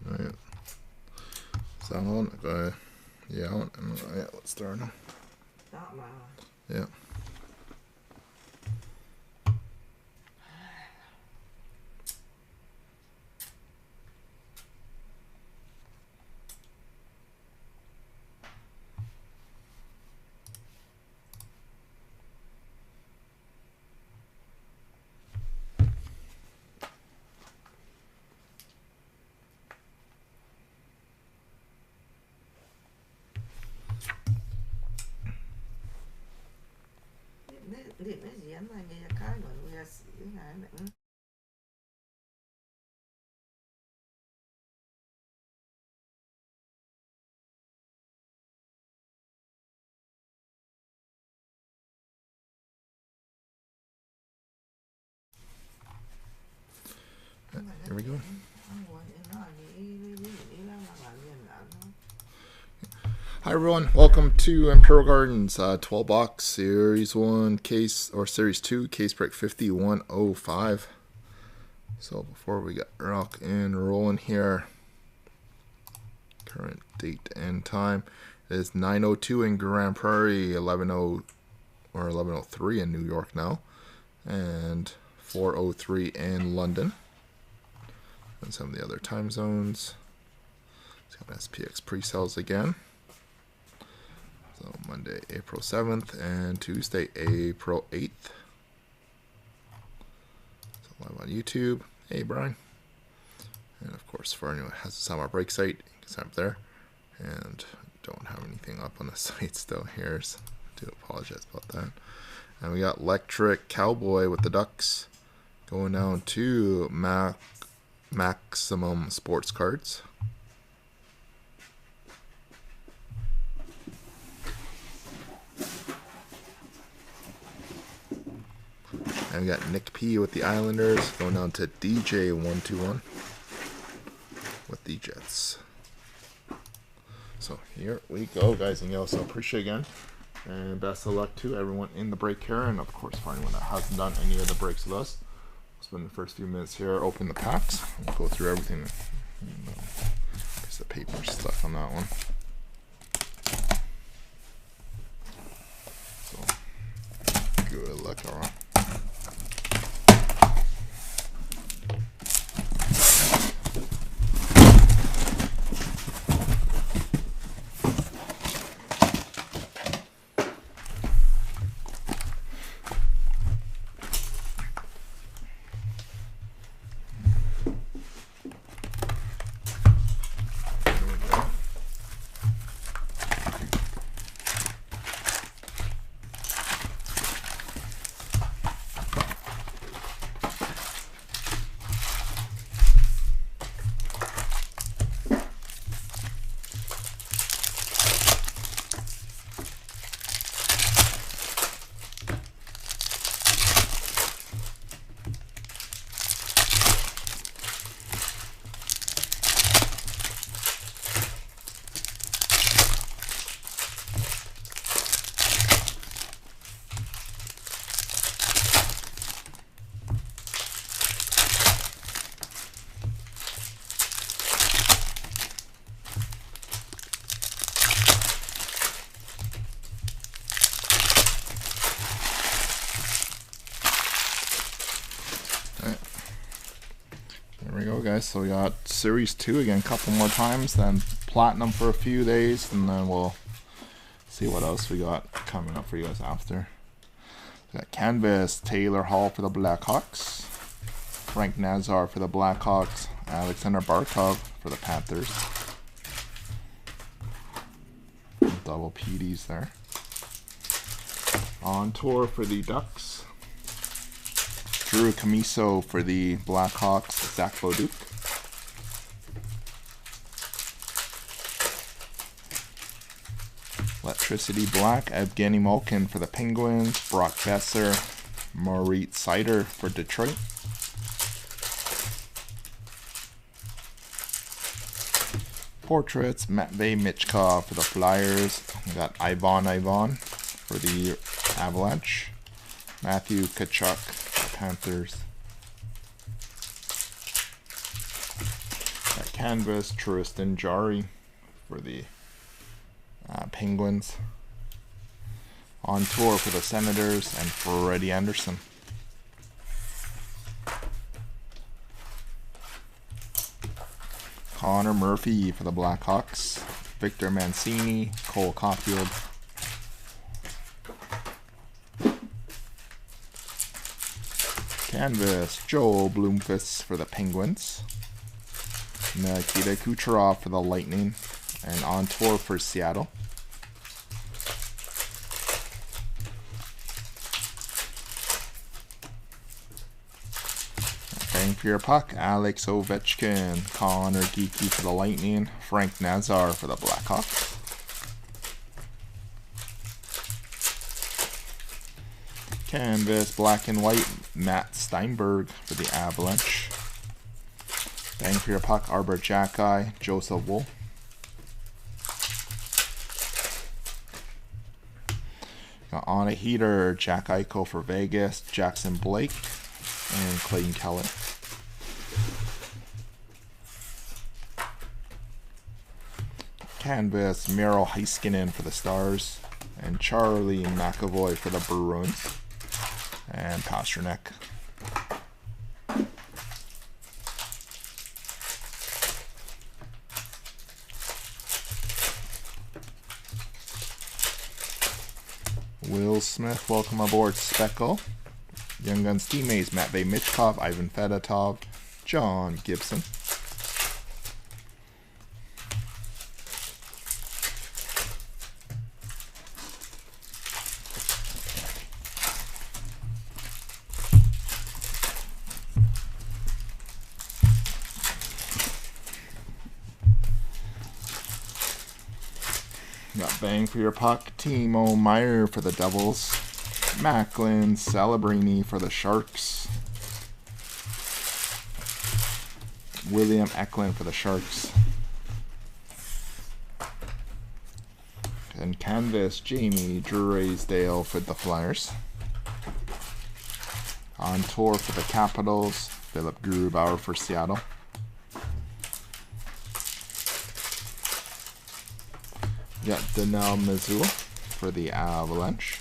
Alright. Is that on? Yeah, let's start them. Yeah. Here we go. Hi everyone, welcome to Imperial Gardens 12 box Series 1 case, or Series 2 case break 5105. So before we get rock and rolling here, current date and time is 9:02 in Grand Prairie, 11:03 in New York now, and 4:03 in London. And some of the other time zones. It's got SPX pre-sales again. So Monday, April 7th, and Tuesday, April 8th. So live on YouTube. Hey, Brian. And of course, for anyone who has a summer break site, you can sign up there. And don't have anything up on the site still here, so I do apologize about that. And we got Electric Cowboy with the Ducks going down to Maximum Sports Cards. And we got Nick P with the Islanders going down to DJ121 with the Jets. So here we go, guys and gals. So appreciate again, and best of luck to everyone in the break here, and of course for anyone that hasn't done any of the breaks with us. We'll spend the first few minutes here, open the packs, we'll go through everything. There's the paper stuff on that one. So good luck, alright. There we go, guys. So we got Series 2 again a couple more times, then Platinum for a few days, and then we'll see what else we got coming up for you guys after. We got Canvas, Taylor Hall for the Blackhawks, Frank Nazar for the Blackhawks, Alexander Barkov for the Panthers. Double PDs there. On tour for the Ducks. Drew Camiso for the Blackhawks, Zach Beauduc. Electricity Black, Evgeny Malkin for the Penguins, Brock Besser, Moritz Seider for Detroit. Portraits, Matvey Michkov for the Flyers. We got Ivan for the Avalanche. Matthew Tkachuk, Panthers. Got canvas, Tristan Jarry for the Penguins. On tour for the Senators, and Freddie Anderson. Connor Murphy for the Blackhawks. Victor Mancini, Cole Caulfield. Canvas, Joel Bloomquist for the Penguins. Nikita Kucherov for the Lightning. And on tour for Seattle. Bang for your puck, Alex Ovechkin. Connor Geeky for the Lightning. Frank Nazar for the Blackhawks. Canvas, black and white, Matt Steinberg for the Avalanche. Bang for your puck, Arbor Jacki, Joseph Wool. On a heater, Jack Eichel for Vegas, Jackson Blake, and Clayton Keller. Canvas, Miro Heiskanen for the Stars, and Charlie McAvoy for the Bruins, and Pasternak. Will Smith, welcome aboard, Speckle. Young Guns teammates, Matvey Michkov, Ivan Fedotov, John Gibson. Got bang for your puck, Timo Meyer for the Devils. Macklin Celebrini for the Sharks. William Eklund for the Sharks. And canvas, Jamie Drysdale for the Flyers. On tour for the Capitals, Philip Grubauer for Seattle. Got Daniel Mizzou for the Avalanche.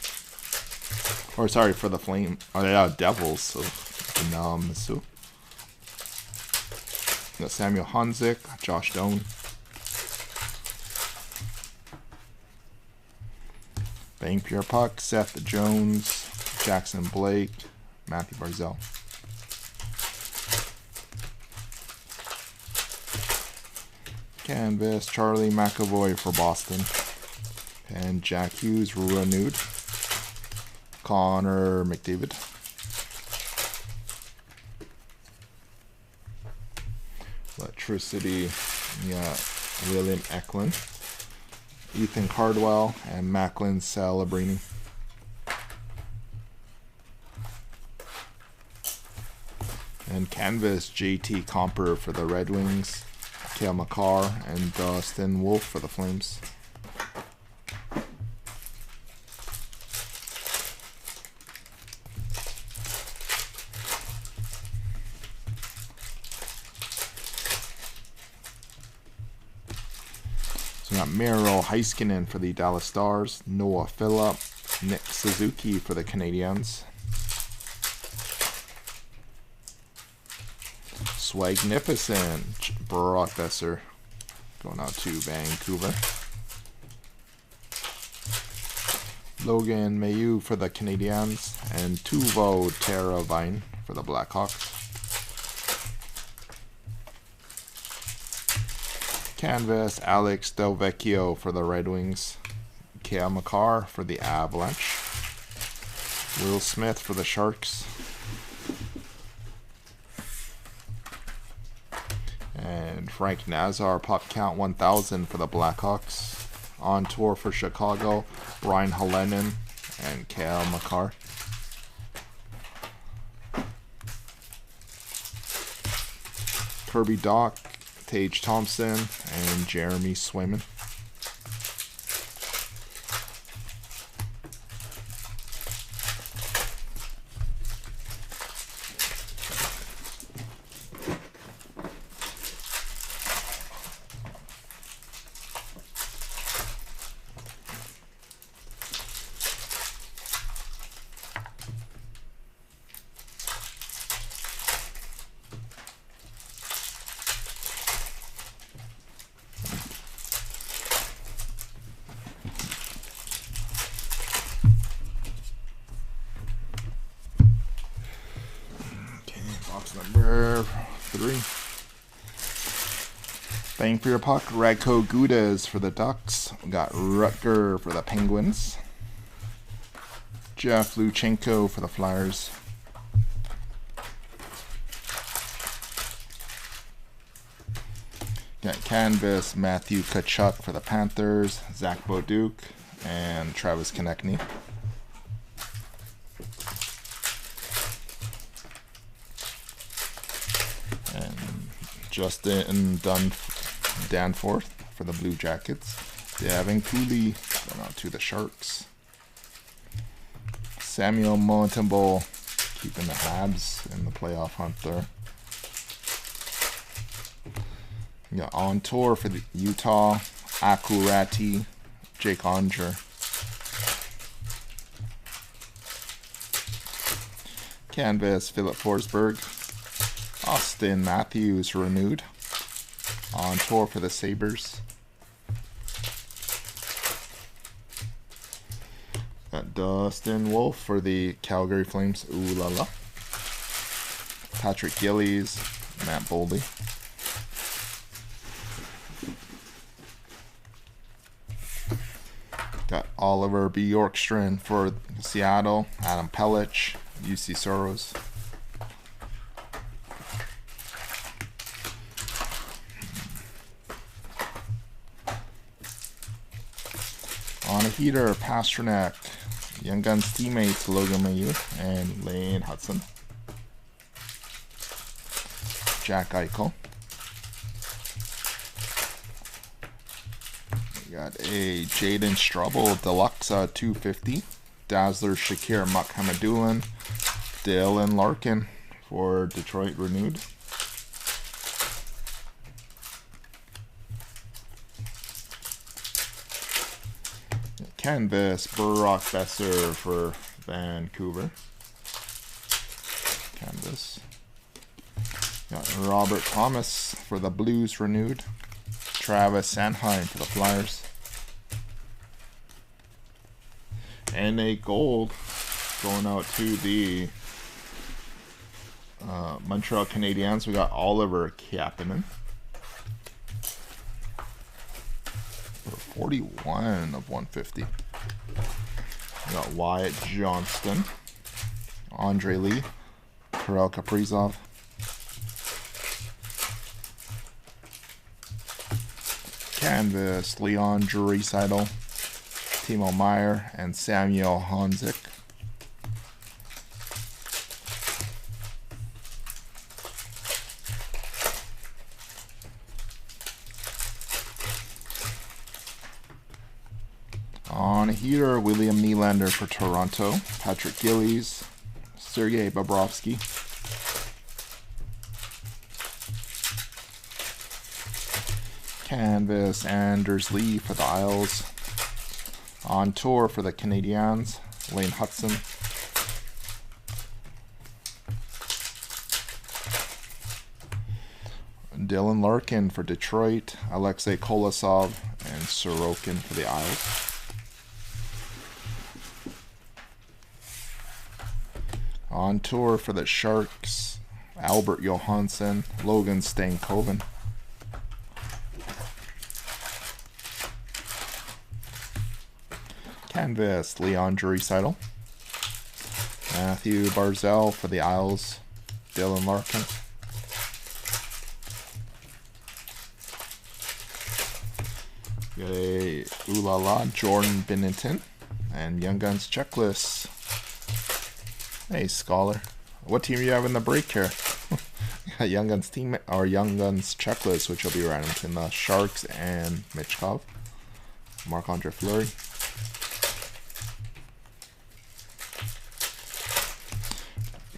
Or sorry, for the Flame. Oh yeah, Devils. So Daniel Mizzou. Got Samuel Honzik, Josh Doan. Bang Pure Puck, Seth Jones, Jackson Blake, Matthew Barzell. Canvas, Charlie McAvoy for Boston. And Jack Hughes renewed. Connor McDavid. Electricity, yeah, William Eklund. Ethan Cardwell and Macklin Celebrini. And canvas, JT Comper for the Red Wings. Cale Makar and Dustin Wolf for the Flames. So we got Miro Heiskanen for the Dallas Stars, Noah Phillip, Nick Suzuki for the Canadiens. Swagnificent, Brock Besser going out to Vancouver. Logan Mailloux for the Canadiens, and Tuvo Teravainen for the Blackhawks. Canvas, Alex Delvecchio for the Red Wings. Cale Makar for the Avalanche. Will Smith for the Sharks. And Frank Nazar, pop count 1000 for the Blackhawks. On tour for Chicago, Brian Helenen and Cale Makar. Kirby Doc, Tage Thompson, and Jeremy Swayman. number 3. Bang for your puck. Radko Gudas for the Ducks. We got Rutger for the Penguins. Jeff Luchenko for the Flyers. Got canvas Matthew Tkachuk for the Panthers. Zach Beauduc and Travis Konechny. And Justin Danforth for the Blue Jackets. Devin Cooley going out to the Sharks. Samuel Montembeault keeping the Habs in the playoff hunt there. We got on tour for the Utah, Akurati, Jake Onger. Canvas Philip Forsberg. Austin Matthews renewed. On tour for the Sabres. Got Dustin Wolf for the Calgary Flames. Ooh la la. Patrick Gillies, Matt Boldy. Got Oliver Bjorkstrand for Seattle. Adam Pelech, UC Soros. On a heater, Pasternak, Young Guns teammates Logan Mailloux and Lane Hudson. Jack Eichel. We got a Jaden Struble Deluxe 250. Dazzler Shakir Mukhamadullin. Dylan Larkin for Detroit renewed. Canvas Brock Besser for Vancouver. Canvas. Got Robert Thomas for the Blues renewed. Travis Sanheim for the Flyers. And a gold going out to the Montreal Canadiens. We got Oliver Kapanen. 41 of 150. We got Wyatt Johnston, Andre Lee, Kirill Kaprizov, canvas Leon Draisaitl, Timo Meier, and Samuel Honzik. On a heater, William Nylander for Toronto, Patrick Gillies, Sergei Bobrovsky. Canvas Anders Lee for the Isles. On tour for the Canadiens, Lane Hudson. Dylan Larkin for Detroit, Alexei Kolosov, and Sorokin for the Isles. On tour for the Sharks, Albert Johansson, Logan Stankoven. Canvas, Leon Draisaitl. Matthew Barzal for the Isles, Dylan Larkin. Got a Ooh La La, Jordan Binnington, and Young Guns checklist. Hey, Scholar. What team do you have in the break here? Young Guns team or Young Guns checklist, which will be random in the Sharks and Michkov. Marc-Andre Fleury.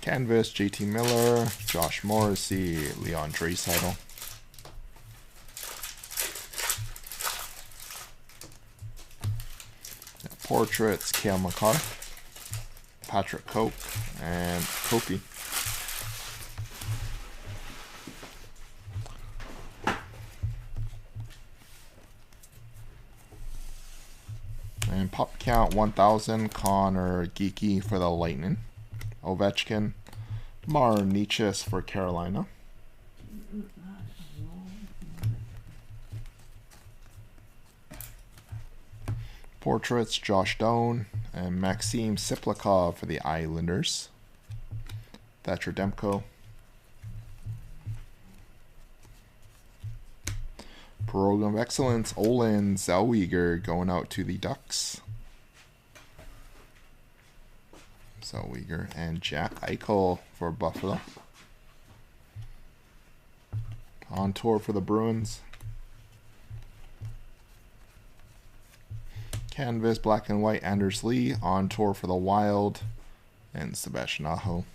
Canvas, JT Miller, Josh Morrissey, Leon Draisaitl. Portraits, Cale Makar, Patrick Cope, and Kofi. And pop count 1000, Connor Geeky for the Lightning. Ovechkin, Marniches for Carolina. Portraits, Josh Doan and Maxim Siplikov for the Islanders. Thatcher Demko. Program of Excellence, Olin Zellweger going out to the Ducks. Zellweger and Jack Eichel for Buffalo. On tour for the Bruins. Canvas, black and white, Anders Lee. On tour for the Wild. And Sebastian Aho.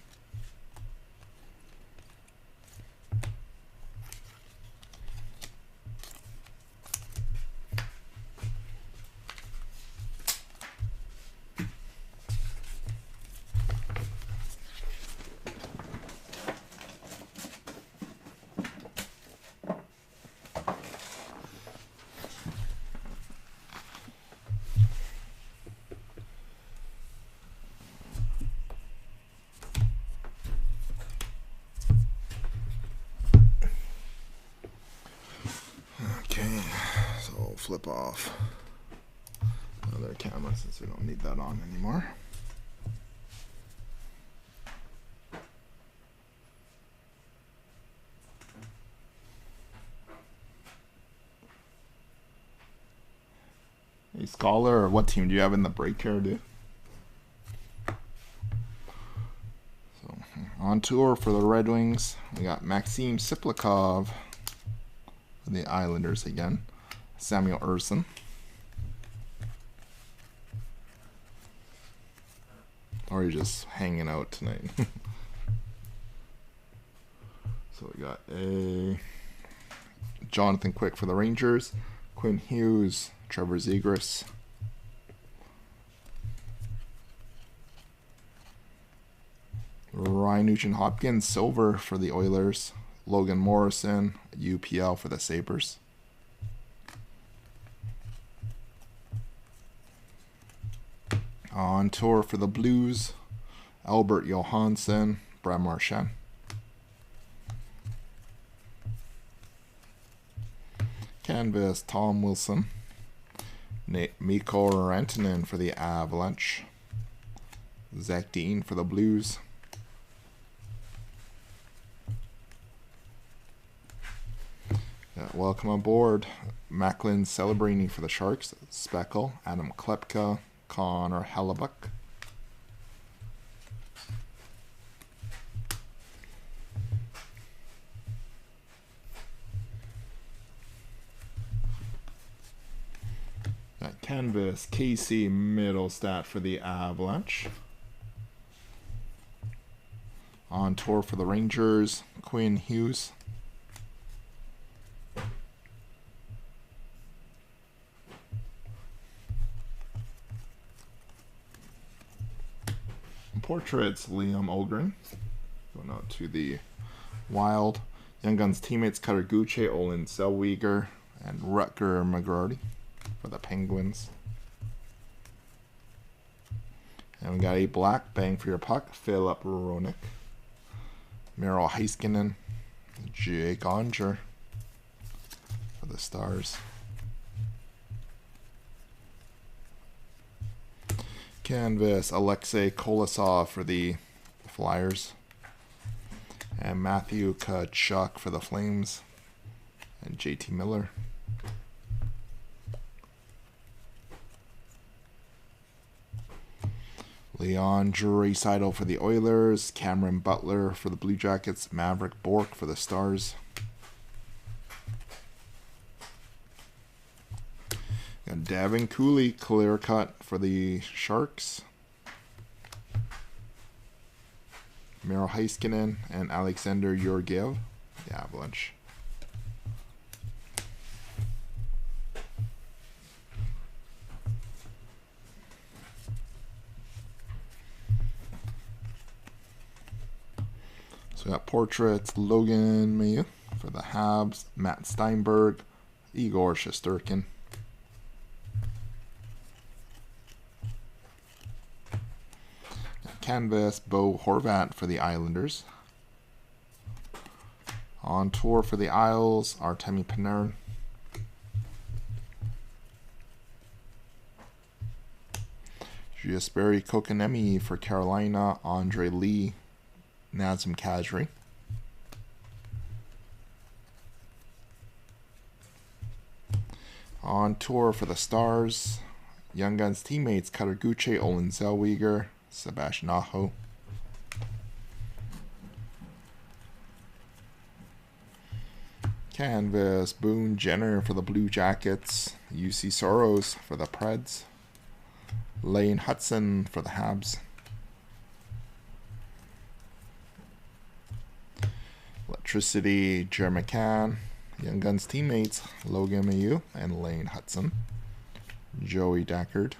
Flip off another camera since we don't need that on anymore. Hey Scholar, what team do you have in the break here, dude? So on tour for the Red Wings, we got Maxim Siplikov for the Islanders again. Samuel Urson. Or you're just hanging out tonight. So we got a Jonathan Quick for the Rangers. Quinn Hughes, Trevor Zegras. Ryan Nugent-Hopkins, silver for the Oilers. Logan Morrison, UPL for the Sabres. On tour for the Blues, Albert Johansson, Brad Marchand. Canvas, Tom Wilson. Mikko Rantanen for the Avalanche. Zach Dean for the Blues. Welcome aboard. Macklin Celebrini for the Sharks. Speckle, Adam Klepka, Connor Hellebuck. Got canvas, Casey Middlestat for the Avalanche. On tour for the Rangers, Quinn Hughes. Portraits, Liam Olgren. Going out to the Wild. Young Guns teammates, Cutter Gucci, Olin Zellweger, and Rutger McGroarty for the Penguins. And we got a black bang for your puck, Philip Ronick. Miro Heiskanen, Jake Onger for the Stars. Canvas, Alexei Kolosov for the Flyers. And Matthew Tkachuk for the Flames. And JT Miller. Leon Draisaitl for the Oilers. Cameron Butler for the Blue Jackets. Maverick Bourque for the Stars. Got Davin Cooley, clear cut for the Sharks. Miro Heiskanen and Alexander Georgiev, the Avalanche. So we got portraits, Logan Mailloux for the Habs, Matt Steinberg, Igor Shesterkin. Canvas, Bo Horvat for the Islanders. On tour for the Isles, Artemi Panarin. Jesperi Kokanemi for Carolina, Andre Lee, Nazem Kadri. On tour for the Stars, Young Guns teammates Kataguchi, Olin Zellweger, Sebastian Aho. Canvas, Boone Jenner for the Blue Jackets, UC Soros for the Preds, Lane Hudson for the Habs, Electricity, Jer McCann, Young Guns teammates Logan Mailloux and Lane Hudson, Joey Deckard.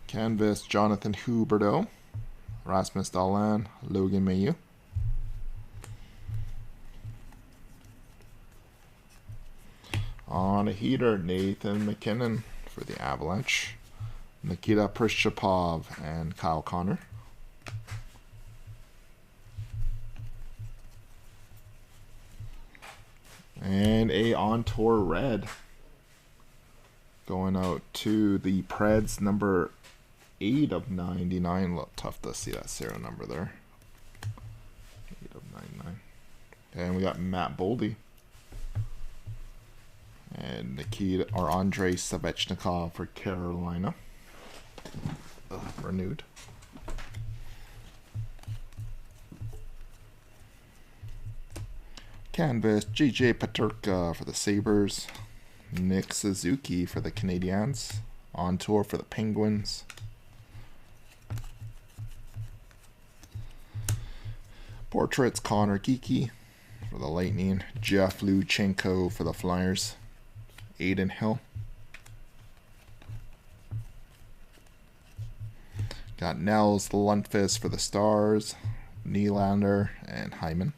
Canvas, Jonathan Huberdeau, Rasmus Dahlin, Logan Mailloux. On a heater, Nathan McKinnon for the Avalanche, Nikita Prishchapov and Kyle Connor. And a on-tour red going out to the Preds, number 8 of 99. Look, tough to see that serial number there. 8 of 99. And we got Matt Boldy. And Nikita or Andrei Savechnikov for Carolina. Renewed. Canvas, JJ Peterka for the Sabres. Nick Suzuki for the Canadiens. On tour for the Penguins. Portraits, Connor Geeky for the Lightning. Jeff Luchenko for the Flyers. Aiden Hill. Got Nels Lundqvist for the Stars. Nylander and Hyman.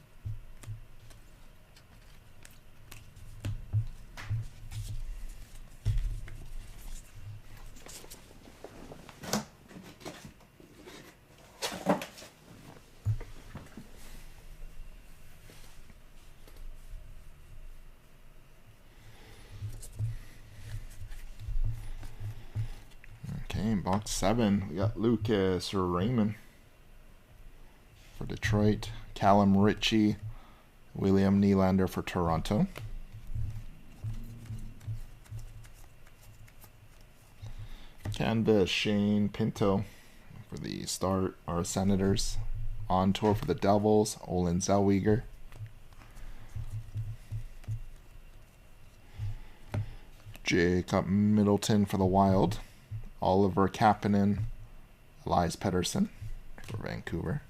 Okay, in box 7, we got Lucas Raymond for Detroit, Callum Ritchie, William Nylander for Toronto. Canvas, Shane Pinto for the Senators. On tour for the Devils, Olin Zellweger. Jacob Middleton for the Wild. Oliver Kapanen, Elias Pettersson for Vancouver.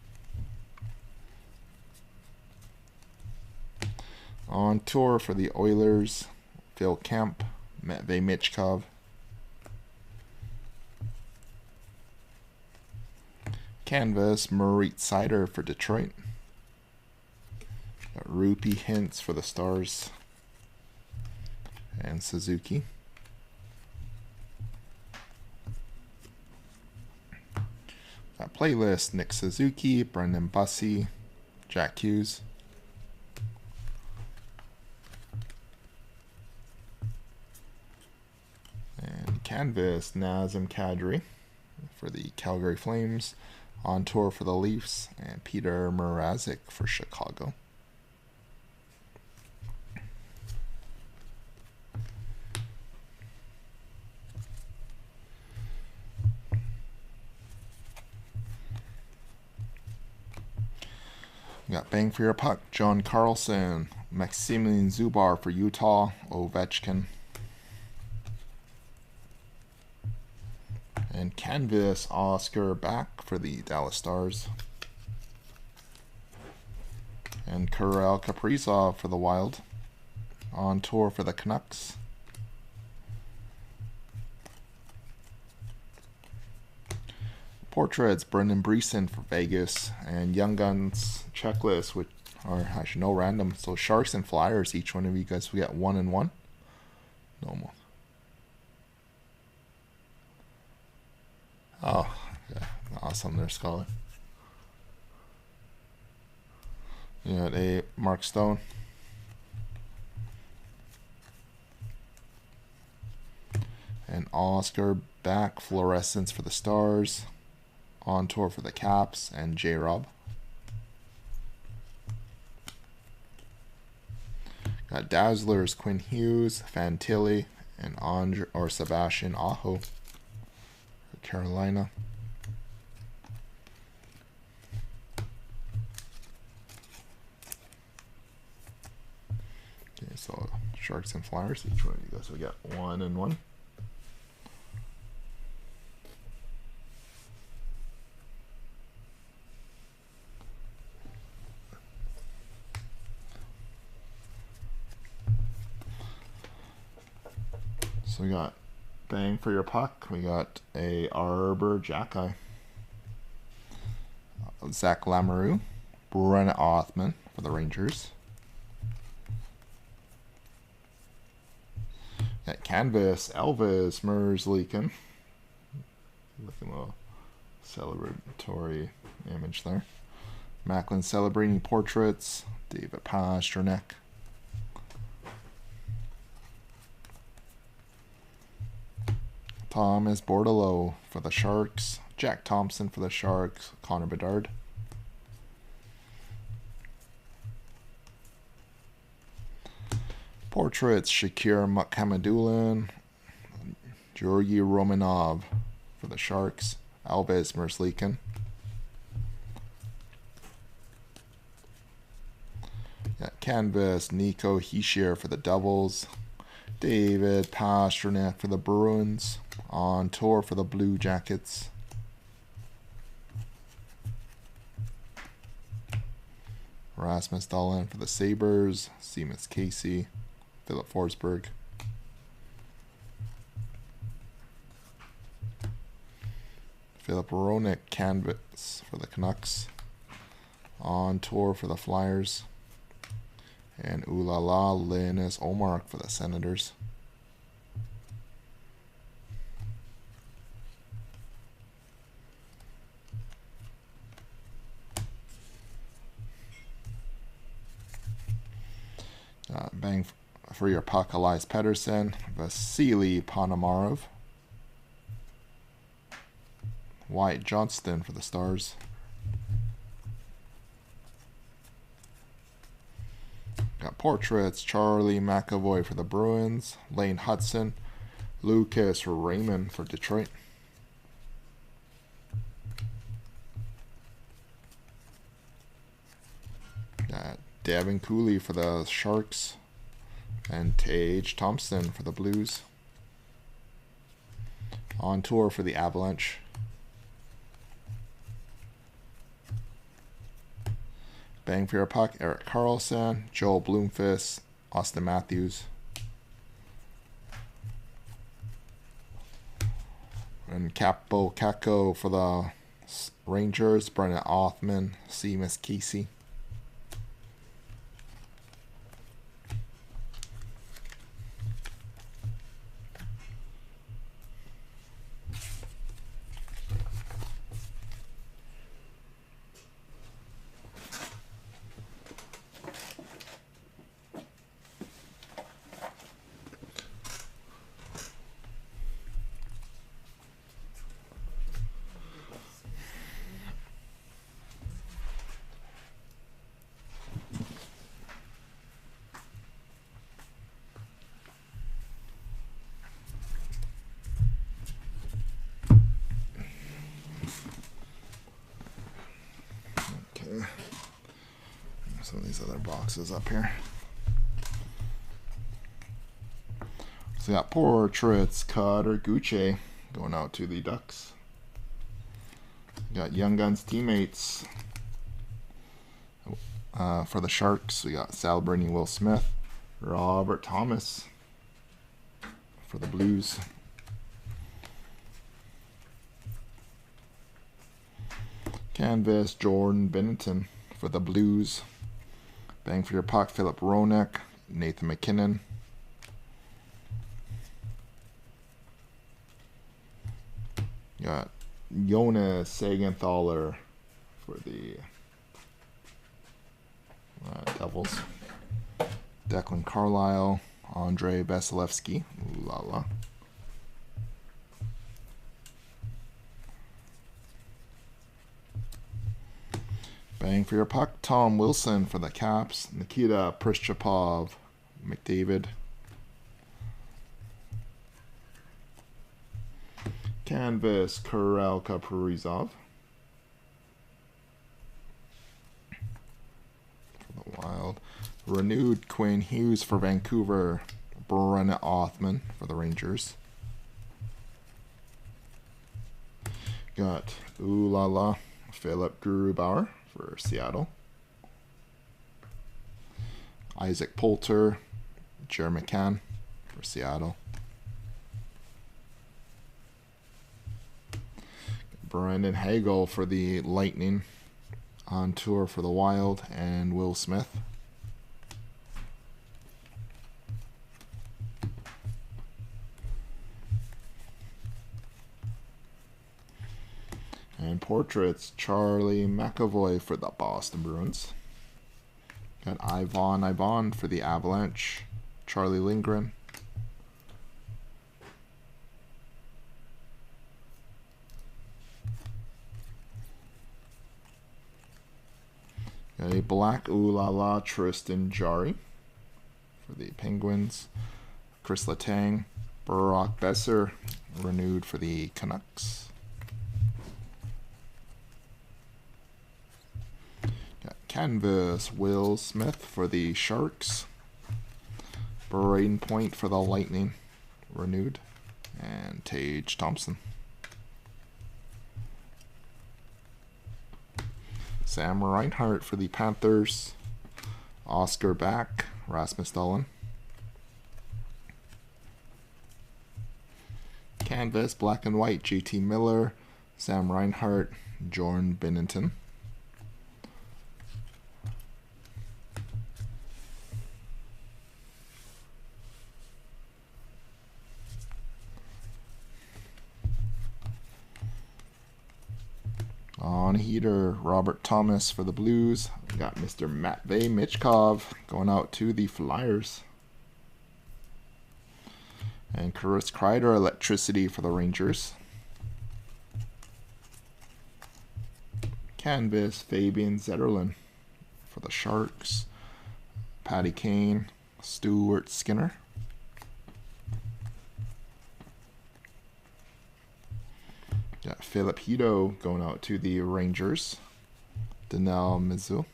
On tour for the Oilers, Phil Kemp, Matvei Michkov. Canvas, Moritz Seider for Detroit. Got Rupee Hintz for the Stars. And Suzuki. Got playlist, Nick Suzuki, Brendan Bussey, Jack Hughes. And canvas, Nazem Kadri for the Calgary Flames. On tour for the Leafs. And Peter Mrazek for Chicago. We got Bang for Your Puck, John Carlson, Maximilian Zubar for Utah, Ovechkin. And canvas, Oscar Back for the Dallas Stars. And Kirill Kaprizov for the Wild. On tour for the Canucks. Portraits, Brendan Breeson for Vegas, and Young Guns checklist, which are actually no random. So Sharks and Flyers, each one of you guys, we got 1 and 1. No more. Oh, yeah. Awesome there, Scholar. You got a Mark Stone. And Oscar back, Fluorescence for the Stars. On Tour for the Caps, and J-Rob. Got Dazzlers, Quinn Hughes, Fantilli, and Sebastian Aho for Carolina. Okay, so Sharks and Flyers, each one of you guys, we got 1 and 1. So we got Bang for Your Puck. We got a Arbor Jacki. Zach Lamoureux. Brenna Othman for the Rangers. Got Canvas, Elvis Merzlikins. Looking a little celebratory image there. Macklin Celebrating Portraits. David Pastrnak. Thomas Bordeleau for the Sharks. Jack Thompson for the Sharks. Connor Bedard. Portraits, Shakir Mukhamadullin. Georgi Romanov for the Sharks. Elvis Merzlikins. Canvas, Nico Hischier for the Devils. David Pastrnak for the Bruins. On Tour for the Blue Jackets. Rasmus Dahlin for the Sabres. Seamus Casey. Philip Forsberg. Philip Roenick Canvas for the Canucks. On Tour for the Flyers. And Ulala Linus Omark for the Senators. Bang for Your Puck, Elias Pettersson. Vasily Ponomarov. Wyatt Johnston for the Stars. Got Portraits, Charlie McAvoy for the Bruins. Lane Hudson. Lucas Raymond for Detroit. Got Devin Cooley for the Sharks. And Tage Thompson for the Blues. On Tour for the Avalanche. Bang for Your Puck, Erik Karlsson, Joel Bloomfist, Austin Matthews. And Capo Caco for the Rangers, Brennan Othman, Seamus Casey. Some of these other boxes up here. So we got Portraits, Cutter Gucci going out to the Ducks. We got Young Guns Teammates for the Sharks. We got celebrating Will Smith, Robert Thomas for the Blues. Canvas, Jordan Binnington for the Blues. Bang for Your Puck, Philip Roenick, Nathan McKinnon. You got Jonas Sagenthaler for the Devils. Declan Carlisle, Andrei Vasilevsky. Ooh la la. Bang for your puck, Tom Wilson for the Caps. Nikita Prishchapov, McDavid. Canvas, Kirill Kaprizov. For the Wild. Renewed, Quinn Hughes for Vancouver. Brennan Othman for the Rangers. Got ooh la la, Philip Grubauer for Seattle. Isaac Poulter, Jeremy McCann for Seattle. Brandon Hagel for the Lightning. On tour for the Wild. And Will Smith. And portraits, Charlie McAvoy for the Boston Bruins. Got Ivan for the Avalanche. Charlie Lindgren. Got a black ooh la la Tristan Jarry for the Penguins. Chris Letang. Brock Besser renewed for the Canucks. Canvas, Will Smith for the Sharks. Braden Point for the Lightning, renewed. And Tage Thompson. Sam Reinhart for the Panthers. Oscar Back, Rasmus Dahlin. Canvas, black and white, JT Miller, Sam Reinhart, Jordan Binnington. On heater, Robert Thomas for the Blues. We got Mr. Matvey Michkov going out to the Flyers. And Chris Kreider, Electricity for the Rangers. Canvas, Fabian Zetterlund for the Sharks. Patty Kane, Stuart Skinner. Got Philip Hito going out to the Rangers. Daniel Mizzou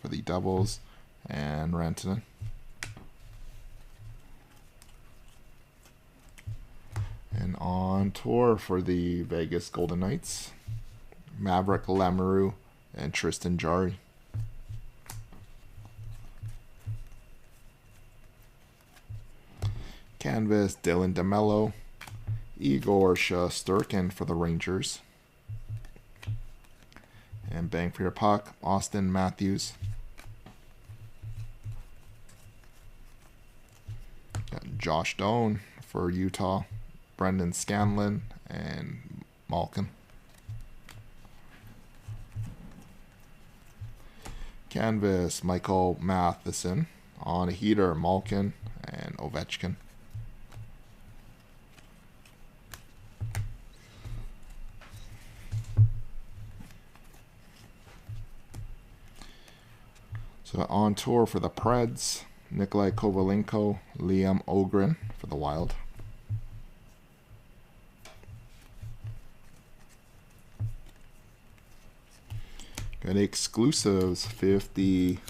for the Devils. And Rantanen. And on tour for the Vegas Golden Knights, Maverick Lamoureux and Tristan Jarry. Canvas, Dylan DeMello. Igor Shesterkin for the Rangers. And bang for your puck, Austin Matthews. Got Josh Doan for Utah. Brendan Scanlon and Malkin. Canvas, Michael Matheson. On a heater, Malkin and Ovechkin. So on tour for the Preds, Nikolai Kovalenko, Liam Ogren for the Wild. Got exclusives, 56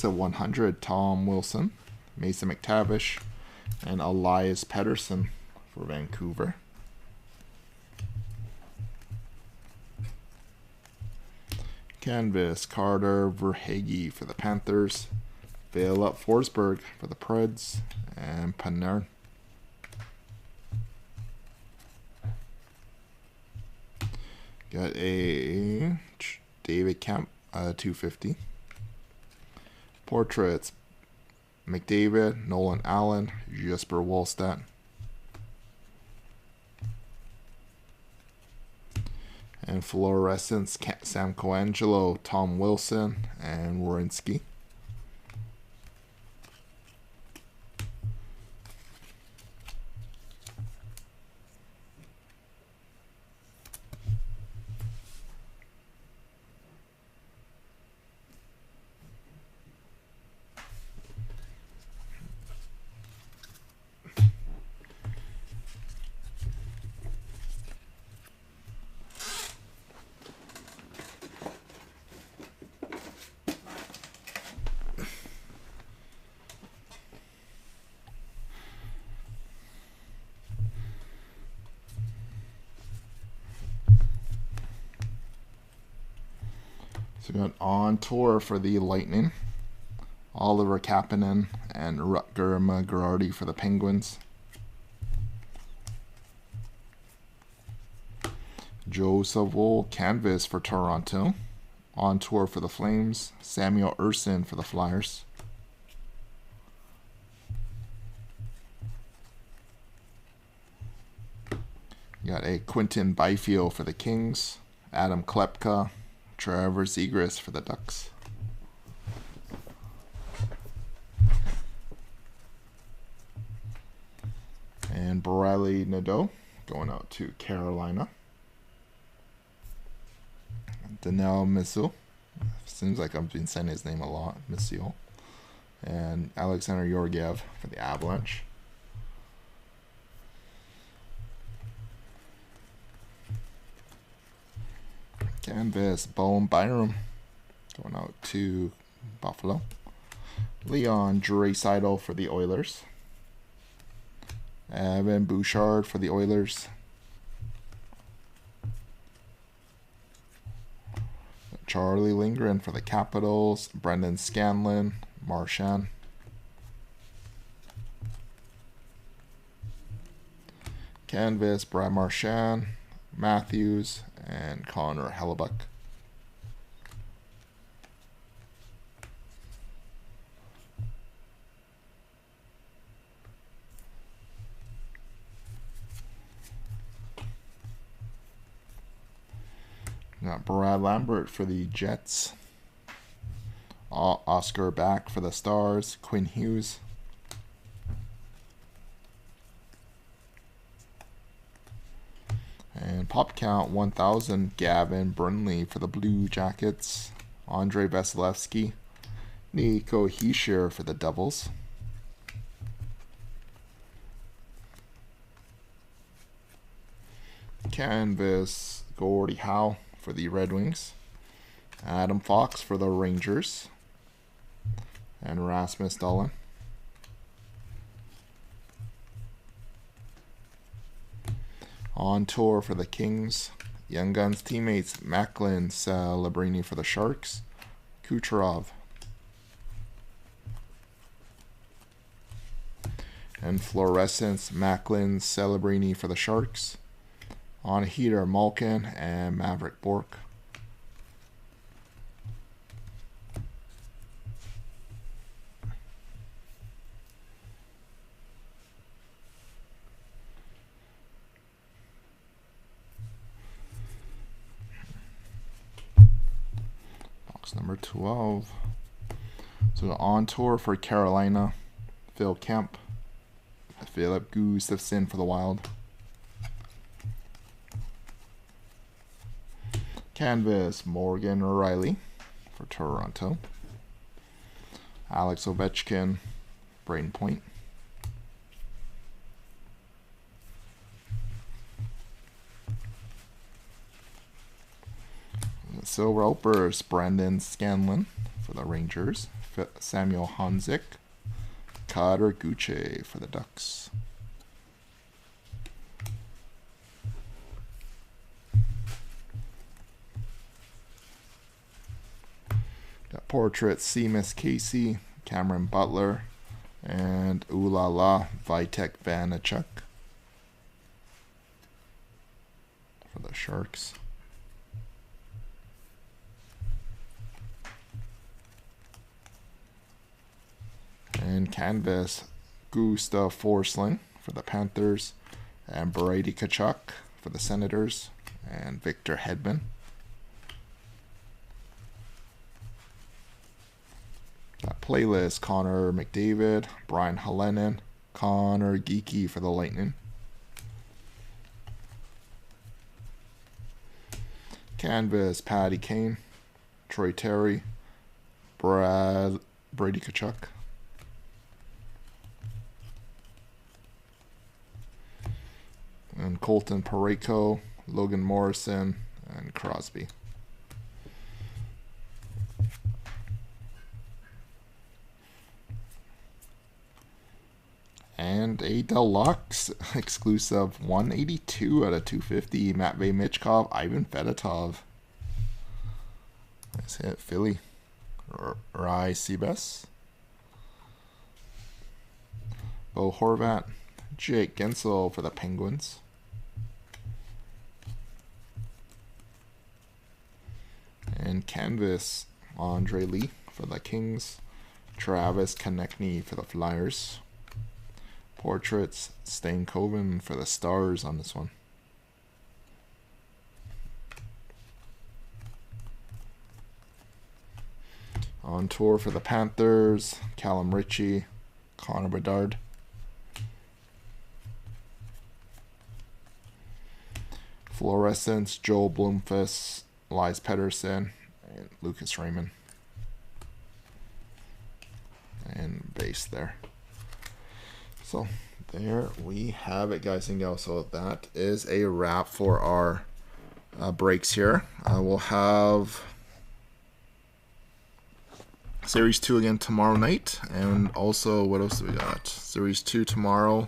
of 100, Tom Wilson, Mason McTavish, and Elias Pettersson for Vancouver. Canvas, Carter Verhaeghe for the Panthers, Philip Forsberg for the Preds, and Panarin. Got a David Kemp, 250. Portraits, McDavid, Nolan Allen, Jesper Wallstedt. And Fluorescence, Sam Coangelo, Tom Wilson, and Warinsky. So we got on tour for the Lightning, Oliver Kapanen and Rutger McGrady for the Penguins. Joe Savol canvas for Toronto, on tour for the Flames, Samuel Urson for the Flyers. You got a Quinton Byfield for the Kings, Adam Klepka, Trevor Zegras for the Ducks. And Bradley Nadeau going out to Carolina. Daniel Missil. Seems like I've been saying his name a lot. Missil. And Alexander Georgiev for the Avalanche. Canvas, Bowen Byram going out to Buffalo. Leon Draisaitl for the Oilers. Evan Bouchard for the Oilers. Charlie Lindgren for the Capitals. Brendan Scanlon, Marchand. Canvas, Brad Marchand, Matthews, and Connor Hellebuck. Got Brad Lambert for the Jets. Oscar Back for the Stars. Quinn Hughes. And pop count 1000, Gavin Brunley for the Blue Jackets. Andrei Vasilevsky. Nico Hischier for the Devils. Canvas, Gordie Howe for the Red Wings. Adam Fox for the Rangers. And Rasmus Dahlin. On tour for the Kings, Young Guns teammates Macklin Celebrini for the Sharks, Kucherov. And Fluorescence, Macklin Celebrini for the Sharks. On heater, Malkin and Maverick Bork. Number 12. So on tour for Carolina, Phil Kemp, Philip Gustafson for the Wild. Canvas, Morgan O'Reilly for Toronto. Alex Ovechkin, Braden Point. Silver Opers, Brandon Scanlon for the Rangers. Samuel Honzik. Kader Guche for the Ducks. Got portrait, Seamus Casey, Cameron Butler, and Ulala Vitek Vanachuk for the Sharks. And canvas, Gustav Forsling for the Panthers, and Brady Tkachuk for the Senators, and Victor Hedman. That playlist, Connor McDavid, Brian Hellenin, Connor Geeky for the Lightning. Canvas, Patty Kane, Troy Terry, Brady Tkachuk. And Colton Parayko, Logan Morrison, and Crosby. And a deluxe exclusive 182 out of 250. Matvey Michkov, Ivan Fedotov. Nice hit, Philly. Rai Seabass. Bo Horvat. Jake Gensel for the Penguins. And canvas, Andre Lee for the Kings. Travis Konechny for the Flyers. Portraits, Stain Coven for the Stars on this one. On tour for the Panthers, Callum Ritchie, Connor Bedard. Fluorescence, Joel Bloomfist, Elias Pettersson, and Lucas Raymond. And base there. So there we have it, guys and gals. So that is a wrap for our breaks here. We'll have Series 2 again tomorrow night. And also, what else do we got? Series 2 tomorrow.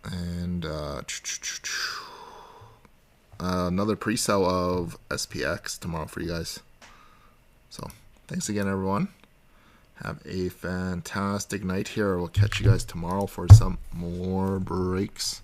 And another pre-sale of SPX tomorrow for you guys. So thanks again, everyone. Have a fantastic night here. We'll catch you guys tomorrow for some more breaks.